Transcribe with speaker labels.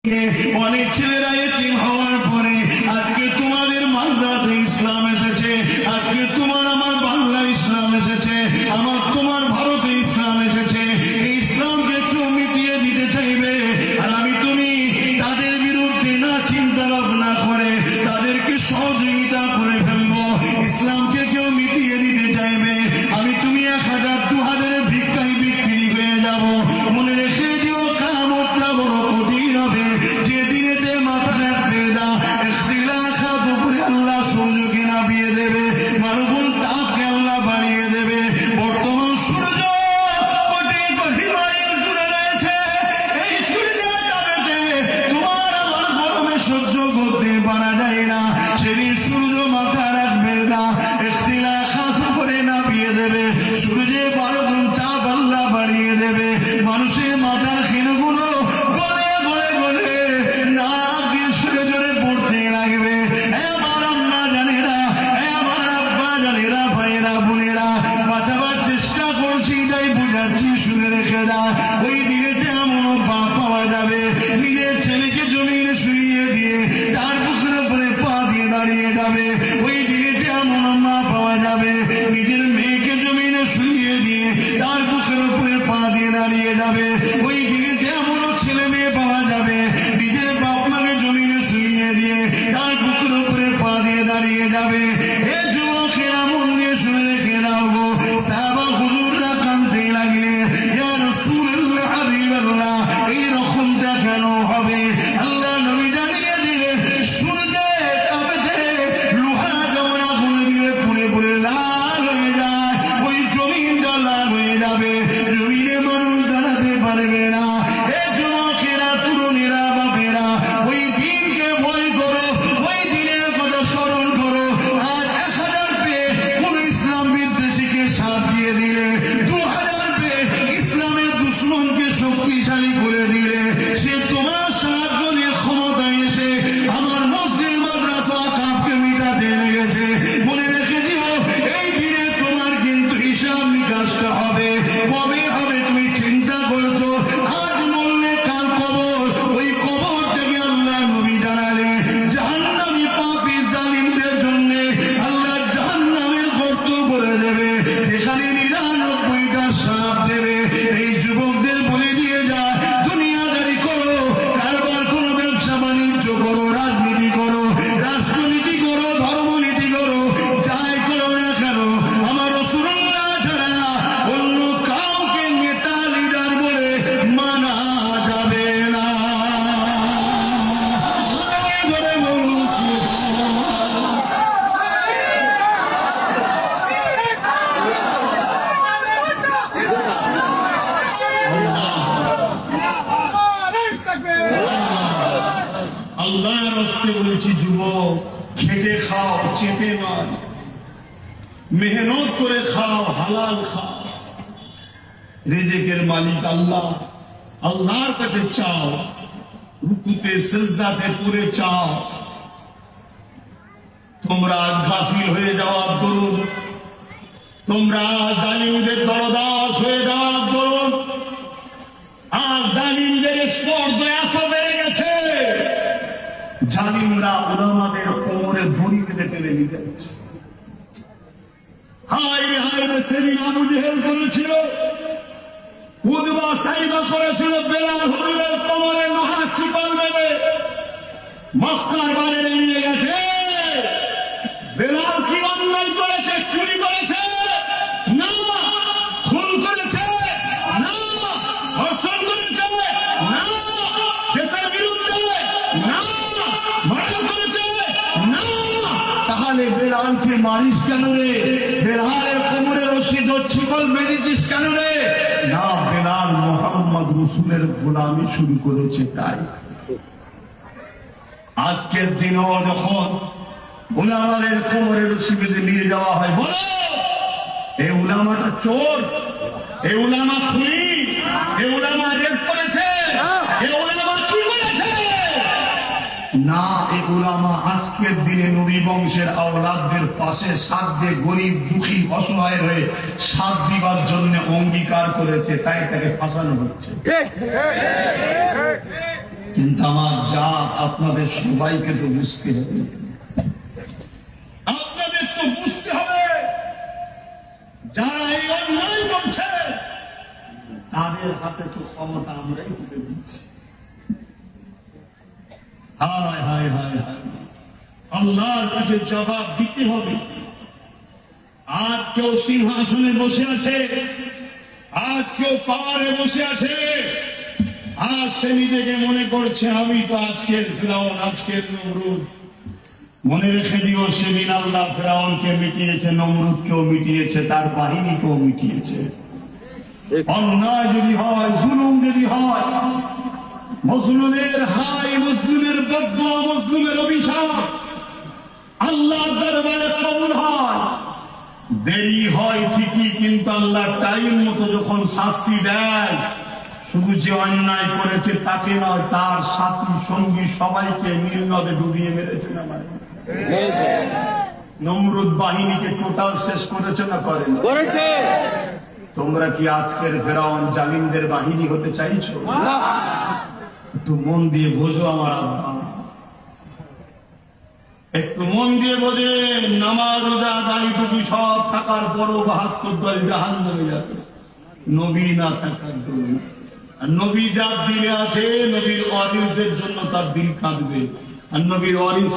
Speaker 1: অনেক ছেলেরা এতিম হওয়ার পরে আজকে তোমাদের মাদ্রাসাতে ইসলাম এসেছে, আজকে তোমার আমার বাংলা ইসলাম এসেছে, আমার তোমার ভারতে ইসলাম এসেছে। এই ইসলামকে কেউ মিটিয়ে দিতে চাইবে, আর আমি তুমি তাদের বিরুদ্ধে না চিন্তা ভাবনা করে তাদেরকে সহযোগিতা করে ফেলবো। ইসলামকে কেউ মিটিয়ে দিতে চাইবে, আমি তুমি 1000 2000 ভিক্ষায় বিক্রি হয়ে যাব। মনে রেখে দিও কিয়ামতটা বড় কঠিন হবে, যেদিনেতে মাথা রাখবে না ইখতিলাফাত উপরে আল্লাহ সূর্যকে নামিয়ে দেবে, মারুফুল তাপকে আল্লাহ বাড়িয়ে দেবে। বর্তমান সূর্য কোটি কোটি মাইল দূরে রয়েছে, এই সূর্যের তাপেতে তোমার আমার গরমে সহ্য করতে পারা যায় না। সেদিন সূর্য মাথা রাখবে না, ইখতিলাফাত উপরে নামিয়ে দেবে, সূর্যের মারুফুল তাপ আল্লাহ বাড়িয়ে দেবে। মানুষের মাথার ক্ষীণগুলো গলে গলে গলে নাক দিয়ে জোরে জোরে পড়তে লাগবে। আমার আম্মা জানেরা, আমার আব্বা জানেরা, ভাইয়েরা বোনেরা, বাঁচাবার চেষ্টা করছি তাই বুঝাচ্ছি, শুনে রেখে না। ওই দিনেতে এমন বাপ পাওয়া যাবে নিজের ছেলেকে জমিনে শুইয়ে দিয়ে তার বুকের উপরে পা দিয়ে দাঁড়িয়ে যাবে। ওই দিনেতে এমন মা পাওয়া যাবে নিজের মেয়েকে জমিনে শুইয়ে দিয়ে তার বুকের উপরে পা দিয়ে দাঁড়িয়ে যাবে। ওই দিনেতে এমন ছেলে মেয়ে পাওয়া যাবে নিজের বাপ মাকে জমিনে শুইয়ে দিয়ে তার বুকের উপরে পা দিয়ে দাঁড়িয়ে যাবে। এ যুবকেরা মন দিয়ে শুনে রেখে নাও গো, সাহাবা হুজুররা কাঁদতে লাগলে, ইয়া রাসূলুল্লাহ হাবিবাল্লাহ এইরকমটা কেন হবে? আল্লাহ নবী জানিয়ে দিলে সূর্যের তাপেতে লোহা যেমন আগুন দিলে পুড়ে পুড়ে লাল হয়ে যায়, ওই জমিনটা লাল হয়ে যাবে, জমিনে মানুষ দাঁড়াতে পারবে না। এ যুবকেরা, তরুণীরা, বাপেরা, ওই দিনকে ভয় করো, ওই দিনের কথা স্মরণ করো। আর 1000 পেয়ে কোন ইসলাম বিদ্বেষীকে সাথ দিয়ে দিলে, 2000 পেয়ে ইসলামের দুশ্মনকে শক্তিশালী করে দিলে, সে তোমার সাহায্য নিয়ে ক্ষমতায় এসে আমার মসজিদ মাদ্রাসা কাপকে মিটাতে লেগেছে। মনে রেখে দিও, এই দিনে তোমার কিন্তু হিসাব নিকাশটা হবে। কবে হবে তুমি চিন্তা করছো? আজ মরলে কাল কবর, ওই কবর থেকে আল্লাহ নবী জানালে জাহান্নামী পাপী জালিমদের জন্য আল্লাহ জাহান্নামের গর্ত করে দেবে, যেখানে 99টা সাপ দেবে। এই যুবকদের বলে দিয়ে যায়, দুনিয়াদারি করো, কারবার করো, ব্যবসা বাণিজ্য করো, রাজনীতি করো, রাষ্ট্রনীতি করো, ধর্মনীতি করো, যাই করো না কেন আমার রাসূলুল্লাহ ছাড়া অন্য কাউকে নেতা লিডার বলে মানা যাবে না। করে বলুন আল্লাহর রাস্তে বলেছি, যুবক খেটে খাও, চেটে নয়, মেহনত করে খাও, হালাল খাও। রিজিকের মালিক আল্লাহ, আল্লাহর কাছে চাও, রুকুতে সিজদাতে পড়ে চাও। তোমরা আজ গাফিল হয়ে যাওয়ার দরুন, তোমরা জালিমদের দরদাস হয়ে যাওয়ার দরুন আজ জালিমদের স্পর্ধা এত বেড়ে গেছে, জালিমরা উলামাদের কোমরে দড়ি বেঁধে টেনে নিতে হচ্ছে। হায় রে হায় রে, সেদিন আবু জেহেল করেছিল, উদবা সাইবা করেছিল, বেলাল হুজুরের কোমরে লোহা শিকল বেঁধে মক্কার বাইরে নিয়ে গেছে। বেলাল কি অন্যায় করেছে? চুরি করেছে? না। খুন করেছে? না। ধর্ষণ করেছে? না। দেশের বিরুদ্ধে? না। মার্ডার করেছে? না। তাহলে বেলালকে মারিস কেন রে? বেলালের কোমরে রশি শিকল বেঁধেছিস কেন রে? না, বেলাল মুহাম্মদ রাসূলের গোলামি শুরু করেছে তাই। আজকের দিনও যখন উলামাদের কোমরে রশি বেঁধে নিয়ে যাওয়া হয়, বলো এই উলামাটা চোর, এই উলামা খুনি, এই উলামা রেপ করেছে, এই উলামা কি করেছে? না, এই উলামা আজকের দিনে নবী বংশের আওলাদদের পাশে সাথ দিয়ে গরিব দুঃখী অসহায় হয়ে সাথ দিবার জন্য অঙ্গীকার করেছে, তাই তাকে ফাঁসানো হচ্ছে। কিন্তু আমার জাত আপনাদের সবাইকে তো বুঝতে হবে, আপনাদের তো বুঝতে হবে যারা এই অন্যায় করছে তাদের হাতে তো ক্ষমতা আমরাই তুলে দিচ্ছি। হায় হায় হায় হায়, আল্লাহর কাছে জবাব দিতে হবে। আজ কেউ সিংহাসনে বসে আছে, আজ কেউ পাহাড়ে বসে আছে, আজ সে নিজেকে মনে করছে আমি তো আজকের ফেরাউন, আজকের নমরুদ। মনে রেখে দিও, সেদিন আল্লাহ ফেরাউনকে মিটিয়েছে, নমরুদকেও মিটিয়েছে, তার বাহিনীকেও মিটিয়েছে। অন্যায় যদি হয়, জুলুম যদি হয়, মজলুমের হাই, মজলুমের বদদুয়া, মজলুমের অভিশাপ আল্লাহ দরবারে কবুল হয়। দেরি হয় ঠিকই, কিন্তু আল্লাহ টাইম মতো যখন শাস্তি দেয়, শুধু যে অন্যায় করেছে তাকে নয়, তার সাথী সঙ্গী সবাইকে নীল নদে ডুবিয়ে মেরেছে না মানে। নমরুদ বাহিনীকে টোটাল শেষ করেছে না করেছে? তোমরা কি আজকের ফেরাউন জালিমদের বাহিনী হতে চাইছো? একটু মন দিয়ে বোঝো আমার আব্বা, একটু মন দিয়ে বোঝে। নামাজ রোজা দাড়ি টুপি সব থাকার পরও ৭২ দল জাহান্নামে যাবে নবী না থাকার জন্য। আর নবী যার দিলে আছে, নবীর ওয়ারিসদের জন্য তার দিল কাঁদবে। আর নবীর ওয়ারিস